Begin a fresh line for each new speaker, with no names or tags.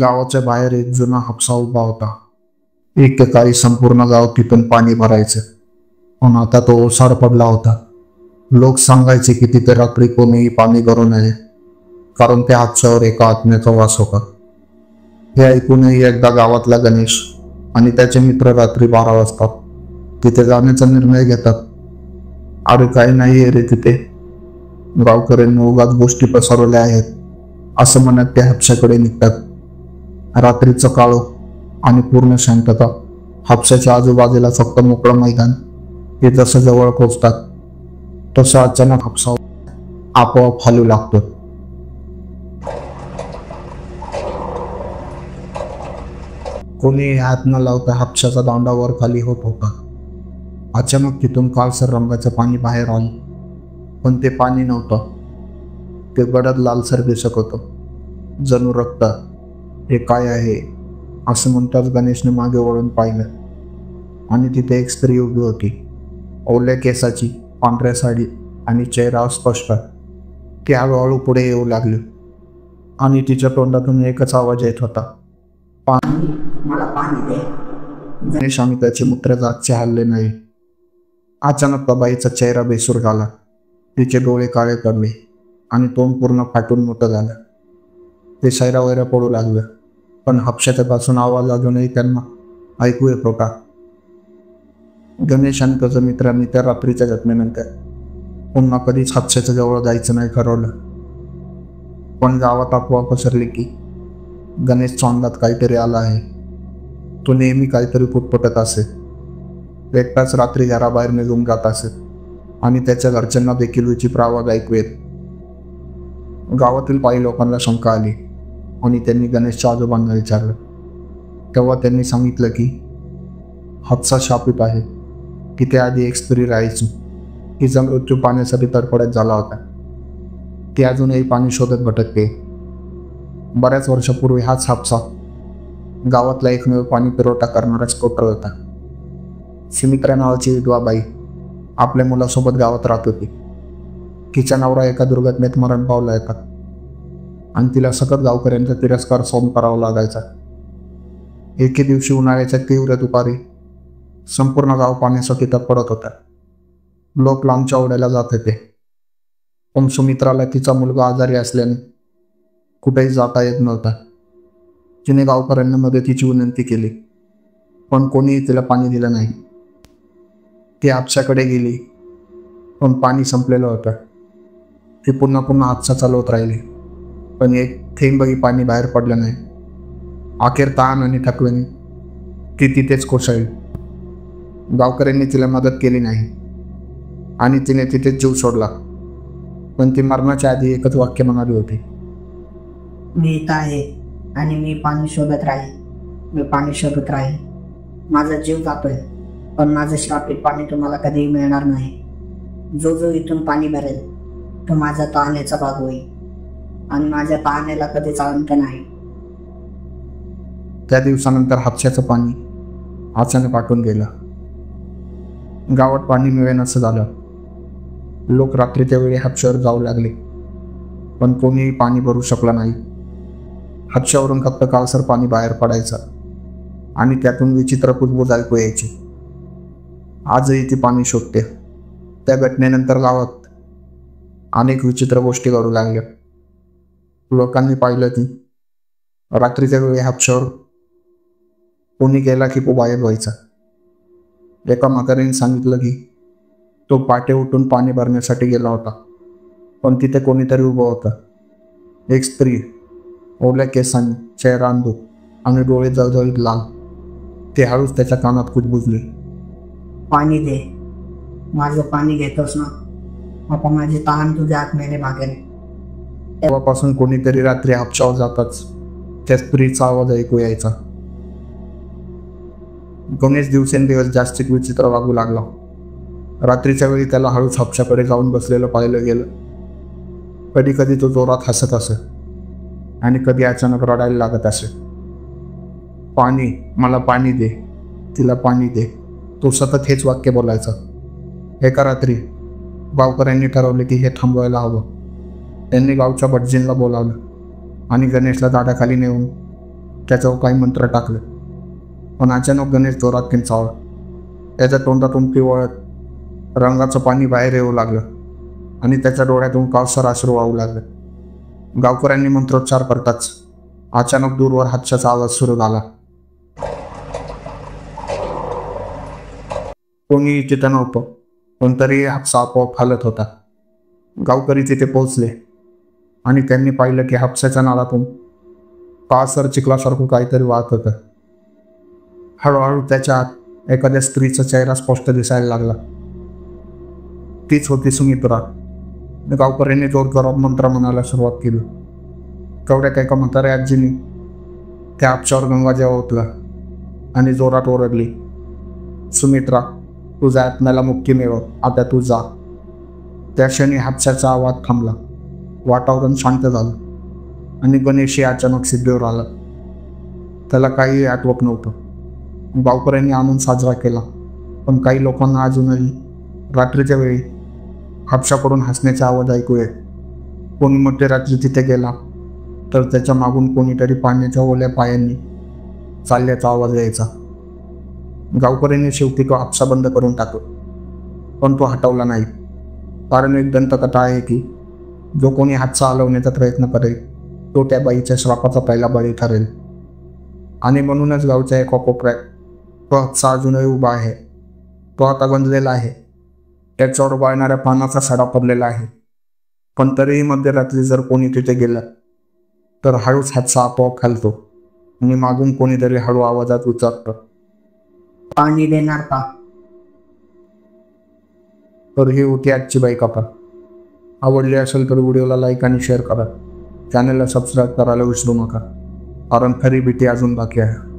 गावाच्या बाहेर एक जुना हापसा उभा होता. एकेकाळी संपूर्ण गाव तिथून पाणी भरायचं, पण आता तो ओसाड पडला होता. लोक सांगायचे की तिथे रात्री कोणीही पाणी भरू नये, कारण त्या हापशावर एका आत्म्याचा वास होता. हे ऐकूनही एकदा गावातला गणेश आणि त्याचे मित्र रात्री 12 वाजता तिथे जाण्याचा निर्णय घेतात. अरे काही नाही रे तिथे, गावकऱ्यांनी उगाच गोष्टी पसरवल्या आहेत असं म्हणत त्या हापशाकडे निघतात. रात्रीचं काळोख आणि पूर्ण शांतता. हापशाच्या आजूबाजूला फक्त मोकळं मैदान. हे जसं जवळ पोचतात तसं अचानक हापसा आपोआप हलू लागतो. कोणी हात न लावता हापशाचा दांडा वर खाली होत होता. अचानक तिथून काळसर रंगाचं पाणी बाहेर आलं, पण ते पाणी नव्हतं. ते गडद लालसर दिसत होतं, जणू रक्त. हे काय आहे असं म्हणताच गणेशने मागे वळून पाहिलं, आणि तिथे एक स्त्री उभी होती. ओल्या केसाची, पांढऱ्या साडी आणि चेहरा स्पष्ट. ती हळूहळू पुढे येऊ लागली, आणि तिच्या तोंडातून एकच आवाज येत होता, पाणी, मला पाणी दे. गणेश आणि त्याचे मित्र जागचे हल्ले नाही. अचानक त्या बाईचा चेहरा बेसूर झाला. तिचे डोळे काळे पडले आणि तोंड पूर्ण फाटून मोठं झालं. ते शहरावैरा पडू लागलं, पण हापशाच्या पासून आवाज अजूनही त्यांना ऐकू येत होता. गणेश आणि त्याच्या मित्रांनी त्या रात्रीच्या घटनेनंतर पुन्हा कधीच हापशाच्या जवळ जायचं नाही ठरवलं. पण गावात अफवा पसरली की गणेशच्या अंगात काहीतरी आलं आहे. तो नेहमी काहीतरी पुटपुटत असे. एकटाच रात्री घराबाहेर निघून जात असे, आणि त्याच्या घरच्यांना देखील विचित्र आवाज ऐकू येत. गावातील काही लोकांना शंका आली, आणि त्यांनी गणेशच्या आजोबांना विचारलं. तेव्हा त्यांनी सांगितलं की हापसा शापित आहे. तिथे आधी एक स्त्री राहायची, तिचा मृत्यू पाण्यासाठी तडफडत झाला होता. ती अजूनही पाणी शोधत भटकते. बऱ्याच वर्षापूर्वी हाच हापसा गावातला एकमेव पाणी पुरवठा करणारा स्फोट होता. सुमित्रा नावाची विधवा बाई आपल्या मुलासोबत गावात राहत होती. तिचा नवरा एका दुर्घटनेत मरण पावला होता, आणि तिला सतत गावकऱ्यांचा तिरस्कार सहन करावा लागायचा. एके दिवशी उन्हाळ्याच्या तीव्र दुपारी संपूर्ण गाव पाण्यासाठी तडफडत होता. लोक लांबच्या ओढ्याला जात होते, पण सुमित्राला तिचा मुलगा आजारी असल्याने कुठेही जाता येत नव्हता. तिने गावकऱ्यांना मदतीची विनंती केली, पण कोणीही तिला पाणी दिलं नाही. ती हापशाकडे गेली, पण पाणी संपलेलं होतं. ती पुन्हा पुन्हा हापसा चालवत राहिली, पण एक थेंबही पाणी बाहेर पडलं नाही. अखेर ताण आणि थकव्याने ती तिथेच कोसळली. गावकऱ्यांनी तिला मदत केली नाही, आणि तिने तिथेच जीव सोडला. पण ती मरणाच्या आधी एकच वाक्य म्हणाली होती,
मी इथं आहे आणि मी पाणी शोधत राहील. मी पाणी शोधत राहील. माझा जीव जातोय, पण माझं शापित पाणी तुम्हाला कधीही मिळणार नाही. जो जो इथून पाणी भरेल तो माझ्या तहानेचा भाग होईल, आणि माझ्या तहानेला कधीच अंत नाही.
त्या दिवसानंतर हापशाचं पाणी अचानक आटून गेलं. गावात पाणी मिळेनासं झालं. लोक रात्रीच्या वेळी हापशावर जाऊ लागले, पण कोणीही पाणी भरू शकलं नाही. हापशावरून फक्त काळसर पाणी बाहेर पडायचं, आणि त्यातून विचित्र कुजबूज ऐकू यायची. आजही ती पाणी शोधते. त्या घटनेनंतर गावात अनेक विचित्र गोष्टी घडू लागल्या. लोकांनी पाहिलं की रात्रीच्या वेळी हापशावर कोणी गेला की तो गायब व्हायचा. एका म्हातारीने सांगितलं की तो पाटे उठून पाणी भरण्यासाठी गेला होता, पण तिथे कोणीतरी उभं होतं. एक स्त्री, ओल्या केसांनी, चेहरा अंधूक आणि डोळे जळजळीत लाल. ते हळूच त्याच्या कानात कुजबुजले,
पाणी दे. माझं पाणी घेतोस ना, आता माझी तहान तुझ्या आत्म्याने भागेल.
तेव्हापासून कोणीतरी रात्री हापशावर जाताच त्या स्त्रीचा आवाज ऐकू यायचा. गणेश दिवसेंदिवस जास्तीत विचित्र वागू लागला. रात्रीच्या वेळी त्याला हळूच हापशाकडे जाऊन बसलेलं पाहिलं गेलं. कधी कधी तो जोरात हसत असे, आणि कधी अचानक रडायला लागत असे. पाणी, मला पाणी दे, तिला पाणी दे. तो सतत हेच वाक्य बोलायचा. एका रात्री गावकऱ्यांनी ठरवले की हे थांबवायला हवं. त्यांनी गावच्या भटजींना बोलावलं आणि गणेशला झाडाखाली नेऊन त्याच्यावर काही मंत्र टाकले. पण अचानक गणेश जोरात किंचावला. त्याच्या तोंडातून पिवळत रंगाचं पाणी बाहेर येऊ लागलं आणि त्याच्या डोळ्यातून काळसर अश्रू वाहू लागले. गावकऱ्यांनी मंत्रोच्चार करताच अचानक दूरवर हातच्याचा आवाज सुरू झाला. कोणीही तिथं नव्हतं, पण तरी हापसा आपोआप हालत होता. गावकरी तिथे पोहोचले आणि त्यांनी पाहिलं की हापसाच्या नाळातून काळसर चिखलासारखं काहीतरी वाहत होतं. हळूहळू त्याच्या आत एखाद्या स्त्रीचा चेहरा स्पष्ट दिसायला लागला. तीच होती सुमित्रा. गावकऱ्यांनी जोरजोरात मंत्र म्हणायला सुरुवात केली. तेवढ्यात एका म्हाताऱ्या आजीने त्या हापशावर गंगाजळ ओतला आणि जोरात ओरडली, सुमित्रा, तुझ्या आत्म्याला मुक्ती मिळव, आता तू जा. त्या क्षणी हापशाचा आवाज थांबला. वातावरण शांत झालं आणि गणेशही अचानक सिद्धीवर आला. त्याला काहीही आठवत नव्हतं. गावकऱ्यांनी आनंद साजरा केला, पण काही लोकांना अजूनही रात्रीच्या वेळी हापशाकडून हसण्याचा आवाज ऐकू येत. कोणी मध्यरात्री तिथे गेला तर त्याच्या मागून कोणीतरी पाण्याच्या ओल्या पायांनी चालल्याचा आवाज यायचा. गावकऱ्यांनी शेवटी तो हापसा बंद करून टाकला, पण तो हटवला नाही. कारण एक दंतकथा आहे की जो कोणी हापसा हलवण्याचा प्रयत्न करेल तो त्या बाईच्या श्रापाचा पहिला बळी ठरेल. आणि म्हणूनच गावच्या एका कोपऱ्यात तो हापसा अजूनही उभा आहे. तो आता गंजलेला आहे. त्याच्यावर वाळणाऱ्या पानाचा सडा पडलेला आहे. पण तरीही मध्यरात्री जर कोणी तिथे गेलं तर हळूच हापसा आपोआप खालतो आणि मागून कोणीतरी हळू आवाजात विचारतं,
पाणी देणार का?
तर ही होती आजची बाई कथा. आवडली असेल तर व्हिडिओला लाईक आणि शेअर करा. चॅनलला सबस्क्राईब करायला विसरू नका, कारण खरी भीती अजून बाकी आहे.